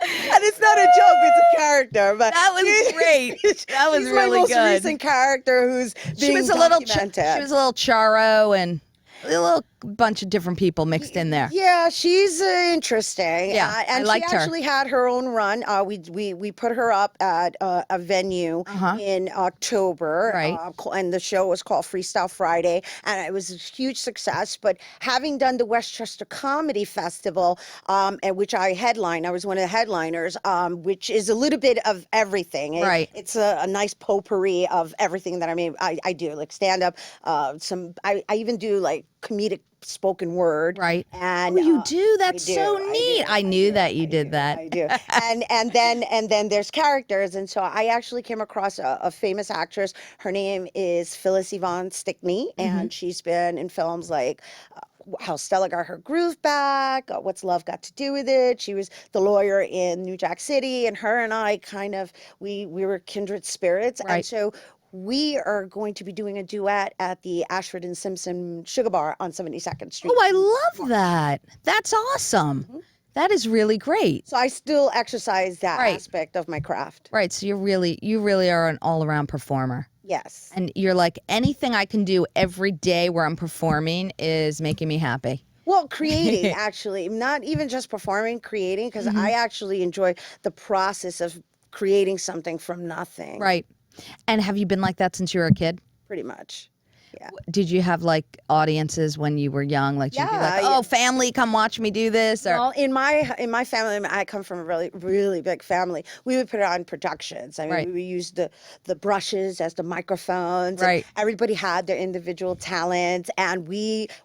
And it's not a joke, it's a character. But That was great. That was she's really my most good. recent character who's being She was a little charo and a little bunch of different people mixed in there. Yeah, she's interesting. Yeah, and I liked she her. actually had her own run. We put her up at a venue in October, Right. And the show was called Freestyle Friday, and it was a huge success. But having done the Westchester Comedy Festival, at which I headlined, I was one of the headliners, which is a little bit of everything. Right. It's a nice potpourri of everything that I do, like stand up. I even do like comedic spoken word. Right. And you do? That's I do, so neat. I knew that you did that. I do. and then there's characters, and so I actually came across a famous actress. Her name is Phyllis Yvonne Stickney, and she's been in films like How Stella Got Her Groove Back, What's Love Got to Do with It. She was the lawyer in New Jack City, and her and I we were kindred spirits. Right. And so we are going to be doing a duet at the Ashford and Simpson Sugar Bar on 72nd Street. Oh, I love that. That's awesome. That is really great. So I still exercise that Right. aspect of my craft. Right. So you really are an all-around performer. Yes. And you're like, anything I can do every day where I'm performing is making me happy. Well, creating, actually, not even just performing, creating, because I actually enjoy the process of creating something from nothing. Right. And have you been like that since you were a kid? Pretty much. Yeah. Did you have like audiences when you were young? Like you'd be like, Yeah, oh, family, come watch me do this? Or Well, in my family, I come from a really, really big family. We would put on productions. I mean, Right. we would use the brushes as the microphones. Right. And everybody had their individual talents. And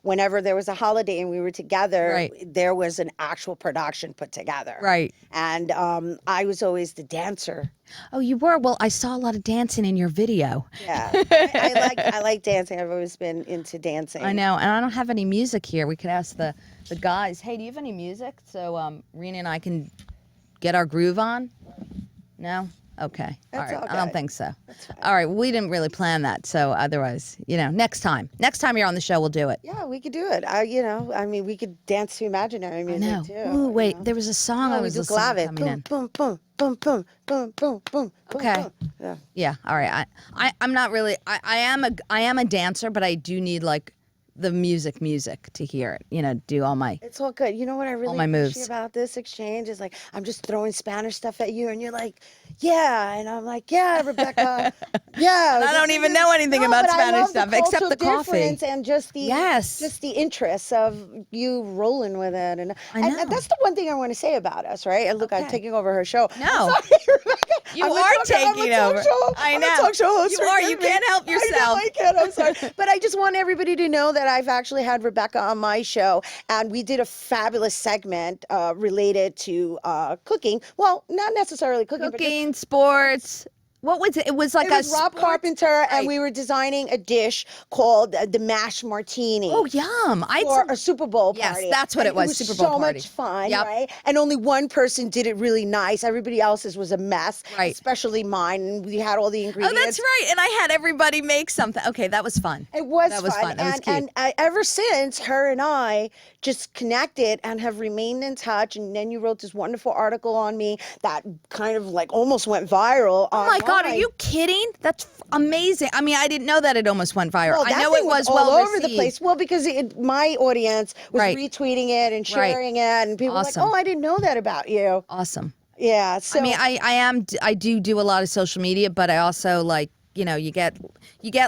whenever there was a holiday and we were together, Right. there was an actual production put together. Right. And I was always the dancer. Oh, you were? Well, I saw a lot of dancing in your video. Yeah. I like dancing. I've always been into dancing. I know. And I don't have any music here. We could ask the guys, hey, do you have any music? So Rhina and I can get our groove on? No? Okay. That's all right. all I don't good. think so. That's fine. All right. We didn't really plan that. So otherwise, next time. Next time you're on the show, we'll do it. Yeah, we could do it. We could dance to imaginary I music know. too. Ooh, wait. There was a song I we was do listening to clave. coming in. Boom, boom, boom, boom, boom, boom, boom, boom. Okay. Boom. Yeah. Yeah. All right. I'm not really. I am a dancer, but I do need like the music to hear it. You know, do all my. It's all good. You know what I really my appreciate moves. about this exchange is like I'm just throwing Spanish stuff at you, and you're like, yeah, and I'm like, yeah, Rebecca, yeah. I don't even know anything No, about but I Spanish love stuff the except the cultural coffee. difference and just the Yes. interests of you rolling with it, and that's the one thing I want to say about us, right? And look, I'm taking over her show. No. I'm sorry, Rebecca. You I'm a are talk- taking I'm a talk over. show- I I'm know. a talk show host. You are. You Forgive me. can't help yourself. I can't. I'm sorry. But I just want everybody to know that I've actually had Rebecca on my show, and we did a fabulous segment related to cooking. Well, not necessarily cooking, but just Cooking, sports. What was it? It was like it was Rob sports- Carpenter, and Right. we were designing a dish called the mashed martini. Oh, yum! For a Super Bowl Yes, party. that's what And it was, Super Bowl so party. much fun, Yep. right? And only one person did it really nice. Everybody else's was a mess, Right. especially mine. And we had all the Oh, ingredients. that's right. And I had everybody make something. Okay, that was fun. It was That was fun. That was and ever since, her and I just connected and have remained in touch. And then you wrote this wonderful article on me that kind of like almost went viral. Oh my God, are you kidding? That's amazing. I mean, I didn't know that it almost went viral. Well, I that know thing it was all well over received. the place. Well, because my audience was Right. retweeting it and Right. sharing it, and people Awesome. were like, "Oh, I didn't know that about you." Awesome. Yeah. So I mean, I do a lot of social media, but I also like, you know, you get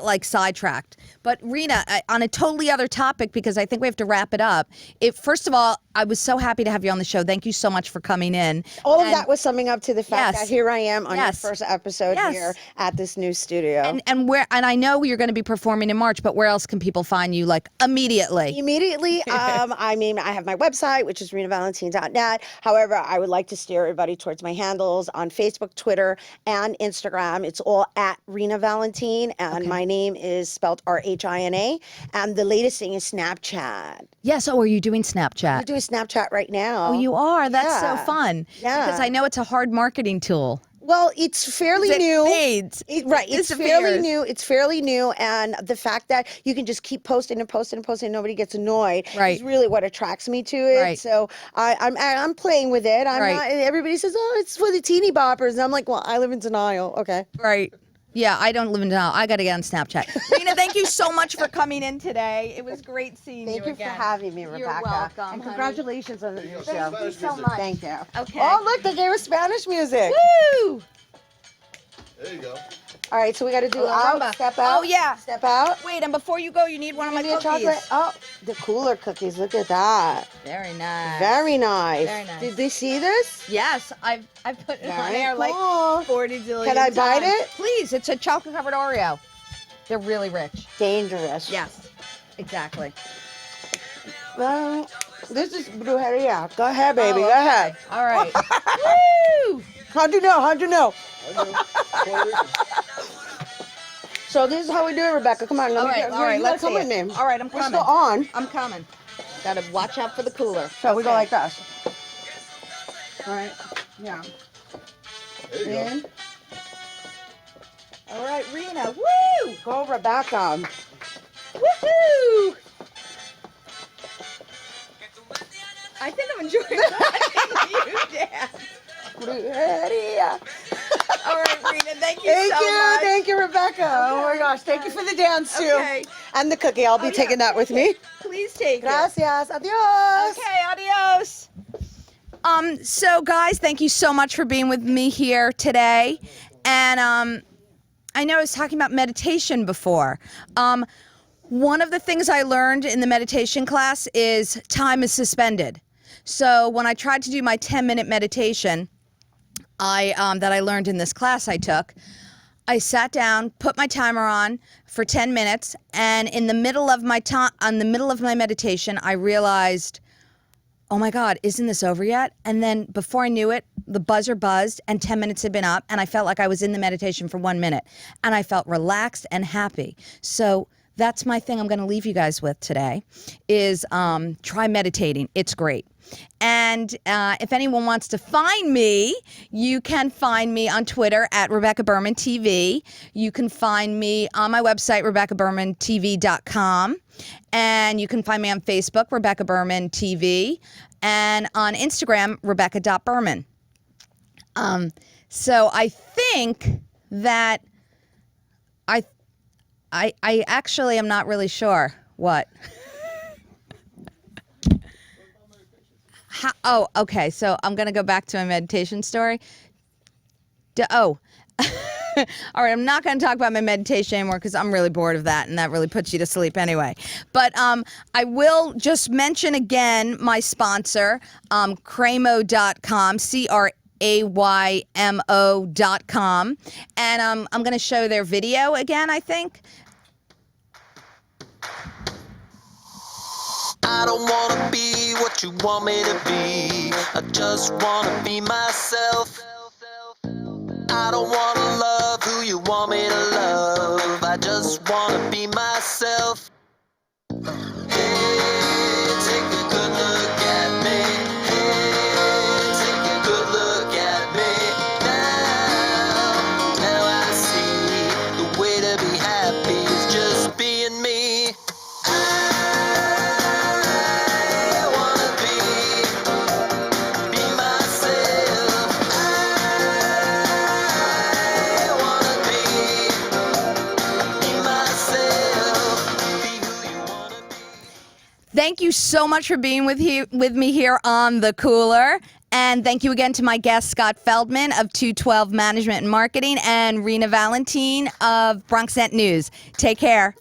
like sidetracked. But Rhina, on a totally other topic, because I think we have to wrap it up. First of all, I was so happy to have you on the show. Thank you so much for coming in. all of that was summing up to the fact Yes. that here I am on your Yes. first episode Yes. here at this new studio. And I know you're going to be performing in March, but where else can people find you like immediately? Immediately, I mean, I have my website, which is rhinavalentin.net. However, I would like to steer everybody towards my handles on Facebook, Twitter, and Instagram. It's all at Rhina Valentin, and my name is spelled RHINA. And the latest thing is Snapchat. Yes. Oh, are you doing Snapchat? We're doing Snapchat right now. Oh, you are? That's Yeah. so fun. Yeah. Because I know it's a hard marketing tool. Well, it's fairly It new. fades. Right. It's fairly Disappears. new. It's fairly new. And the fact that you can just keep posting and posting and posting and nobody gets annoyed Right. is really what attracts me to it. Right. So I'm playing with it. I'm Right. not, everybody says, oh, it's for the teeny boppers. And I'm like, well, I live in denial. Okay. Right. Yeah, I don't live in denial. I got to get on Snapchat. Rhina, thank you so much for coming in today. It was great seeing you Thank you again. for having me, Rebecca. You're welcome, And honey. congratulations on the new show. Thank you so much. Thank you. Okay. Oh, look, they gave us Spanish music. Woo! There you go. All right, so we got to do rumba. out, step out. Oh, yeah. Step out. Wait, and before you go, you need one of my Give me a cookies. chocolate. Oh, the cooler cookies. Look at that. Very nice. Very nice. Very nice. Did they see this? Yes, I've put it on Very there like cool. 40 zillion Can I bite times. it? Please, it's a chocolate covered Oreo. They're really rich. Dangerous. Yes, exactly. Well, this is brujeria. Go ahead, baby. Oh, Go ahead. All right. Woo! How'd you know? How'd you know? So this is how we do it, Rebecca. Come on. Let All me right, get, all right, you gotta let's come see with it. me. All right, I'm We're coming. still on. I'm coming. Gotta watch out for the cooler. So we go Okay. like this. All right. Yeah. There you In. go. All right, Rhina. Woo! Go, Rebecca. Woohoo! I think I'm enjoying watching you dance. Brujeria. All right, Rhina, thank you Thank so you. much. Thank you, Rebecca. Oh my gosh. Thank you for the dance, too. Okay. And the cookie. I'll be taking that with me. Please take it. Gracias. Adios. Okay, adios. So guys, thank you so much for being with me here today. And I know I was talking about meditation before. One of the things I learned in the meditation class is time is suspended. So when I tried to do my 10-minute meditation, that I learned in this class I took, I sat down, put my timer on for 10 minutes, and in the middle of my meditation, I realized, oh my God, isn't this over yet? And then before I knew it, the buzzer buzzed and 10 minutes had been up, and I felt like I was in the meditation for 1 minute, and I felt relaxed and happy. So that's my thing I'm going to leave you guys with today is try meditating. It's great. And if anyone wants to find me, you can find me on Twitter at Rebecca Berman TV. You can find me on my website, RebeccaBermanTV.com. And you can find me on Facebook, Rebecca Berman TV. And on Instagram, Rebecca.Berman. So I think that I actually am not really sure What? Oh, okay. So I'm going to go back to my meditation story. All right, I'm not going to talk about my meditation anymore because I'm really bored of that, and that really puts you to sleep anyway. But I will just mention again my sponsor, Craymo.com, CRAYMO.com. And I'm going to show their video again, I think. I don't wanna be what you want me to be. I just wanna be myself. I don't wanna love who you want me to love. I just wanna be myself. Hey, take a good look at me. Hey, take a good look at me. Now I see the way to be happy is just being me. Thank you so much for being with me here on The Cooler. And thank you again to my guest, Scott Feldman of 212 Management and Marketing, and Rhina Valentin of BronxNet News. Take care.